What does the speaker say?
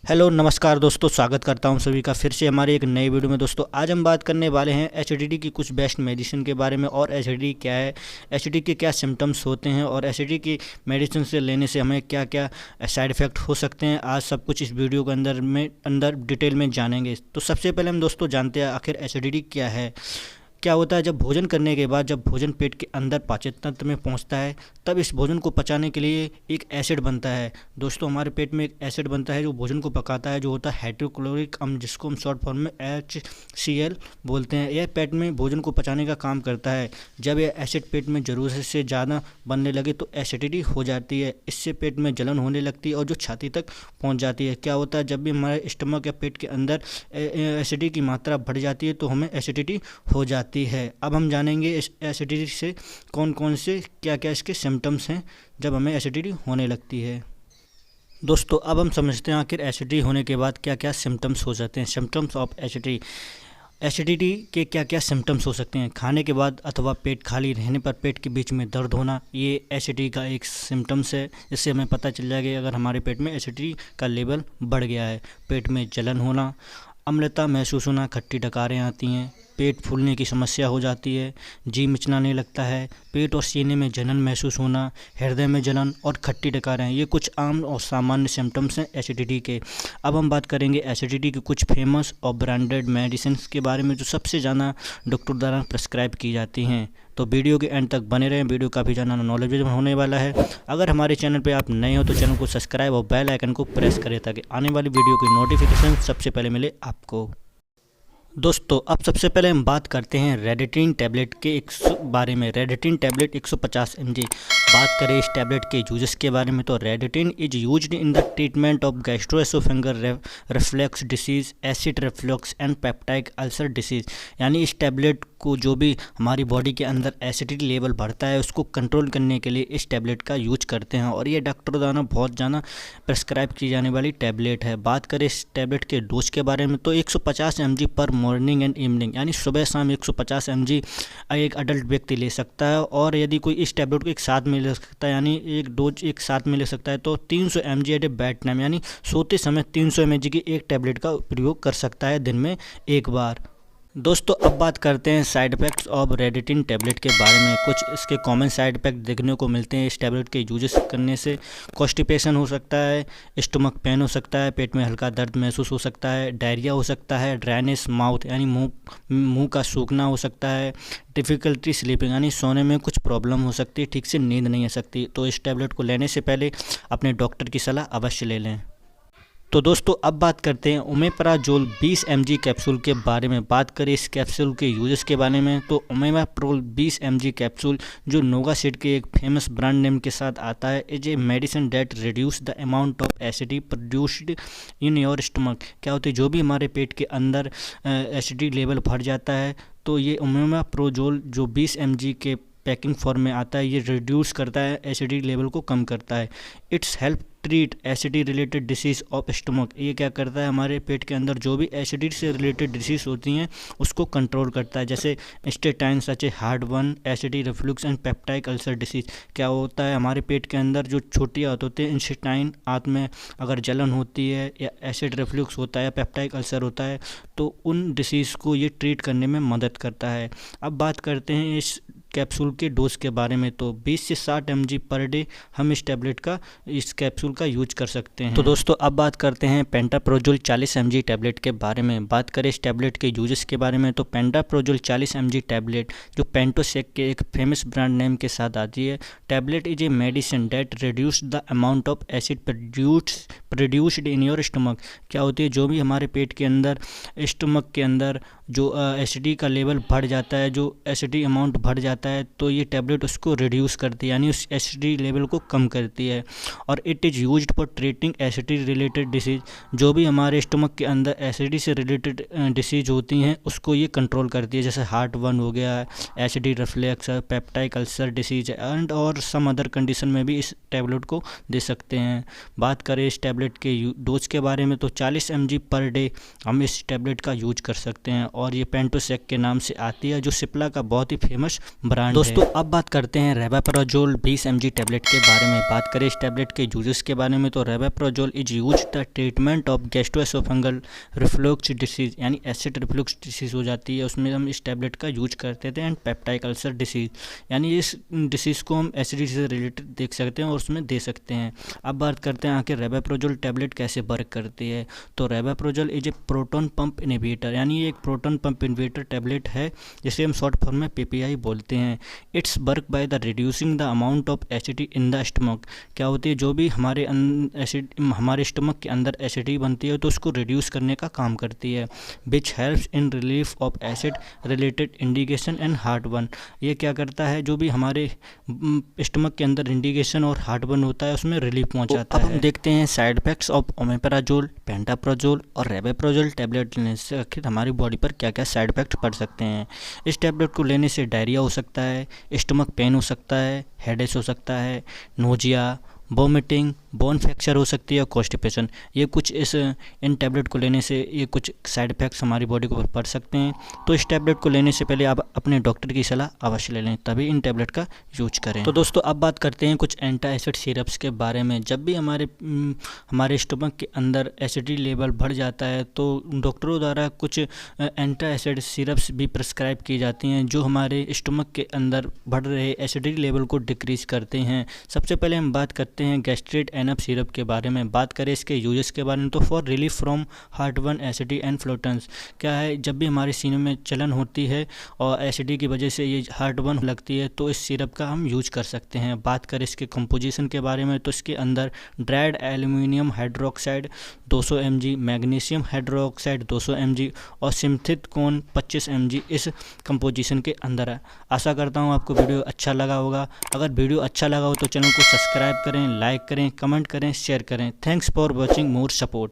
Hello नमस्कार दोस्तों, स्वागत करता हूं सभी का फिर से हमारे एक नई वीडियो में। दोस्तों आज हम बात करने वाले हैं एसिडिटी की कुछ बेस्ट मेडिसिन के बारे में। और एसिडिटी क्या है, एसिडिटी के क्या सिम्टम्स होते हैं और एसिडिटी की मेडिसिन से लेने से हमें क्या क्या साइड इफ़ेक्ट हो सकते हैं, आज सब कुछ इस वीडियो के अंदर डिटेल में जानेंगे। तो सबसे पहले हम दोस्तों जानते हैं आखिर एसिडिटी क्या है। क्या होता है, जब भोजन करने के बाद जब भोजन पेट के अंदर पाचन तंत्र में पहुंचता है, तब इस भोजन को पचाने के लिए एक एसिड बनता है। दोस्तों हमारे पेट में एक एसिड बनता है जो भोजन को पकाता है, जो होता है हाइड्रोक्लोरिक अम्ल, जिसको हम शॉर्ट फॉर्म में HCl बोलते हैं। यह पेट में भोजन को पचाने का काम करता है। जब यह एसिड पेट में ज़रूरत से ज़्यादा बनने लगे तो एसिडिटी हो जाती है। इससे पेट में जलन होने लगती है और जो छाती तक पहुँच जाती है। क्या होता है, जब भी हमारे स्टमक या पेट के अंदर एसिडिटी की मात्रा बढ़ जाती है तो हमें एसिडिटी हो जाती है। अब हम जानेंगे इस एसिडिटी से कौन कौन से क्या क्या इसके सिम्टम्स हैं जब हमें एसिडिटी होने लगती है। दोस्तों अब हम समझते हैं आखिर एसिडिटी होने के बाद क्या क्या सिम्टम्स हो जाते हैं। Symptoms of acidity. एसिडिटी के क्या क्या सिम्टम्स हो सकते हैं। खाने के बाद अथवा पेट खाली रहने पर पेट के बीच में दर्द होना, ये एसिडिटी का एक सिम्टम्स है। इससे हमें पता चल जाएगा कि अगर हमारे पेट में एसिडिटी का लेवल बढ़ गया है। पेट में जलन होना, अम्लता महसूस होना, खट्टी डकारें आती हैं, पेट फूलने की समस्या हो जाती है, जी मिचलाने लगता है, पेट और सीने में जलन महसूस होना, हृदय में जलन और खट्टी डकारें, ये कुछ आम और सामान्य सिम्टम्स हैं एसिडिटी के। अब हम बात करेंगे एसिडिटी की कुछ फेमस और ब्रांडेड मेडिसिन के बारे में जो सबसे ज़्यादा डॉक्टर द्वारा प्रेस्क्राइब की जाती हैं। तो वीडियो के एंड तक बने रहें, वीडियो काफ़ी ज़्यादा नॉलेजेबल होने वाला है। अगर हमारे चैनल पे आप नए हो तो चैनल को सब्सक्राइब और बेल आइकन को प्रेस करें ताकि आने वाली वीडियो की नोटिफिकेशन सबसे पहले मिले आपको। दोस्तों अब सबसे पहले हम बात करते हैं रेडिटिन टैबलेट के बारे में। रेडिटिन टैबलेट 150 mg। बात करें इस टैबलेट के यूजेस के बारे में तो ranitidine is used in the treatment of gastroesophageal reflux disease, acid reflux and peptic ulcer disease. यानी इस टैबलेट को जो भी हमारी बॉडी के अंदर एसिडिटी लेवल बढ़ता है उसको कंट्रोल करने के लिए इस टैबलेट का यूज करते हैं और ये डॉक्टर द्वारा बहुत ज़्यादा प्रेस्क्राइब की जाने वाली टैबलेट है। बात करें इस टैबलेट के डोज के बारे में तो 150 mg पर मॉर्निंग एंड इवनिंग, यानी सुबह शाम 150 mg एक अडल्ट व्यक्ति ले सकता है। और यदि कोई इस टैबलेट को एक साथ में ले सकता है, यानी एक डोज एक साथ में ले सकता है, तो 300 mg एट ए बेड टाइम, यानी सोते समय 300 mg की एक टैबलेट का प्रयोग कर सकता है दिन में एक बार। दोस्तों अब बात करते हैं साइड इफ़ेक्ट्स ऑफ रेडिटिन टैबलेट के बारे में। कुछ इसके कॉमन साइड इफ़ेक्ट देखने को मिलते हैं इस टैबलेट के यूजेस करने से। कॉन्स्टिपेशन हो सकता है, स्टमक पेन हो सकता है, पेट में हल्का दर्द महसूस हो सकता है, डायरिया हो सकता है, ड्राइनेस माउथ यानी मुंह का सूखना हो सकता है, डिफ़िकल्टी स्लीपिंग यानी सोने में कुछ प्रॉब्लम हो सकती है, ठीक से नींद नहीं आ सकती। तो इस टैबलेट को लेने से पहले अपने डॉक्टर की सलाह अवश्य ले लें। तो दोस्तों अब बात करते हैं ओमेप्राजोल 20 mg कैप्सूल के बारे में। बात करें इस कैप्सूल के यूजेस के बारे में तो ओमेप्राजोल 20 mg कैप्सूल जो नोवासिड के एक फेमस ब्रांड नेम के साथ आता है, is a medicine that reduce the amount of acidity produced in your stomach. क्या होता है, जो भी हमारे पेट के अंदर एसिडिटी लेवल बढ़ जाता है तो ये ओमेप्राजोल जो 20 mg के पैकिंग फॉर्म में आता है, ये रिड्यूस करता है, एसिडिटी लेवल को कम करता है। It's help treat acidity related disease of stomach. ये क्या करता है, हमारे पेट के अंदर जो भी एसिडिटी से रिलेटेड डिसीज़ होती हैं उसको कंट्रोल करता है, जैसे इंस्टेटाइन such a heartburn, acidity reflux and peptic ulcer disease. क्या होता है, हमारे पेट के अंदर जो छोटी आंत होती है इंस्टेटाइन आंत में अगर जलन होती है या एसिड रिफ्लक्स होता है, पेप्टाइक अल्सर होता है, तो उन डिसीज़ को ये ट्रीट करने में मदद करता है। अब बात करते हैं इस कैप्सूल के डोज के बारे में तो 20 से 60 mg पर डे हम इस कैप्सूल का यूज कर सकते हैं। तो दोस्तों अब बात करते हैं पेंटाप्रोजोल 40 mg टैबलेट के बारे में। बात करें इस टैबलेट के यूजेस के बारे में तो पेंटाप्रोजोल 40 mg टैबलेट जो पेंटोसेक के एक फेमस ब्रांड नेम के साथ आती है। Tablet is a medicine that reduce the amount of acid produced in your stomach. क्या होती है, जो भी हमारे पेट के अंदर स्टमक के अंदर जो एसिडिटी का लेवल बढ़ जाता है, जो एसिडिटी अमाउंट बढ़ जाता है, तो ये टैबलेट उसको रिड्यूस करती है, यानी उस एसिडिटी लेवल को कम करती है। और it is used for treating acidity related disease. जो भी हमारे स्टमक के अंदर एसिडिटी से रिलेटेड डिसीज़ होती हैं उसको ये कंट्रोल करती है, जैसे हार्ट वन हो गया, acidity reflux, peptic ulcer disease and और सम अदर कंडीशन में भी इस टैबलेट को दे सकते हैं। बात करें इस टैबलेट टैबलेट के डोज के बारे में, तो 40 mg पर डे हम इस टैबलेट का यूज कर सकते हैं और ये पेंटोसेक के नाम से आती है, जो सिप्ला का बहुत ही फेमस ब्रांड है। दोस्तों अब बात करते हैं रेवाप्राजोल 20 mg टैबलेट के बारे में। बात करें इस टैबलेट के यूजेस के बारे में, तो rabeprazole is use the treatment of gastroesophageal reflux disease, यानी एसिड रिफ्लक्स डिसीज हो जाती है, उसमें हम इस टैबलेट का यूज करते थे। एंड पेप्टाइक अल्सर डिसीज, यानी इस डिसीज़ को हम एसिडिटी से रिलेटेड देख सकते हैं और उसमें दे सकते हैं। अब बात करते हैं आखिर रेवाप्राजोल टैबलेट कैसे वर्क करती है। तो rabeprazole is a proton pump inhibitor, यानी ये एक प्रोटॉन पंप इनहिबिटर टैबलेट है, जिसे हम शॉर्ट फॉर्म में PPI बोलते हैं। It's work by the reducing the amount of acidity in the stomach. क्या होती है, जो भी हमारे स्टमक के अंदर एसिडिटी बनती है तो उसको रिड्यूस करने का काम करती है। Which helps in relief of acid related indication and heartburn. ये क्या करता है, जो भी हमारे स्टमक के अंदर इंडिकेशन और हार्टबर्न होता है उसमें रिलीफ पहुंचाता है। अब हम देखते हैं side effects of omeprazole, pantoprazole और रेवाप्राजोल टैबलेट लेने से आखिर हमारी बॉडी पर क्या क्या साइड इफेक्ट पड़ सकते हैं। इस टैबलेट को लेने से डायरिया हो सकता है, स्टमक पेन हो सकता है, हेडेक हो सकता है, नोजिया, वोमिटिंग, बोन फ्रैक्चर हो सकती है, कॉन्स्टिपेशन। ये कुछ इन टैबलेट को लेने से ये कुछ साइड इफ़ेक्ट्स हमारी बॉडी को पड़ सकते हैं। तो इस टैबलेट को लेने से पहले आप अपने डॉक्टर की सलाह अवश्य ले लें, तभी इन टैबलेट का यूज करें। तो दोस्तों अब बात करते हैं कुछ एंटी एसिड सिरप्स के बारे में। जब भी हमारे स्टमक के अंदर एसिडिटी लेवल बढ़ जाता है तो डॉक्टरों द्वारा कुछ एंटी एसिड सिरप्स भी प्रिस्क्राइब की जाती हैं, जो हमारे स्टमक के अंदर बढ़ रहे एसिडिटी लेवल को डिक्रीज़ करते हैं। सबसे पहले हम बात करते हैं गैस्ट्रेट एनफ सिरप के बारे में। बात करें इसके यूजेस के बारे में, तो for relief from heartburn, acidity and flatulence. क्या है, जब भी हमारे सीने में जलन होती है और एसिडिटी की वजह से ये हार्टबर्न लगती है तो इस सिरप का हम यूज कर सकते हैं। बात करें इसके कंपोजिशन के बारे में, तो इसके अंदर dried aluminium hydroxide 200 mg, magnesium hydroxide 200 mg और सिंथेटिकोन 25 mg इस कंपोजिशन के अंदर है। आशा करता हूँ आपको वीडियो अच्छा लगा होगा। अगर वीडियो अच्छा लगा हो तो चैनल को सब्सक्राइब करें, लाइक करें, कमेंट करें, शेयर करें। Thanks for watching, more support.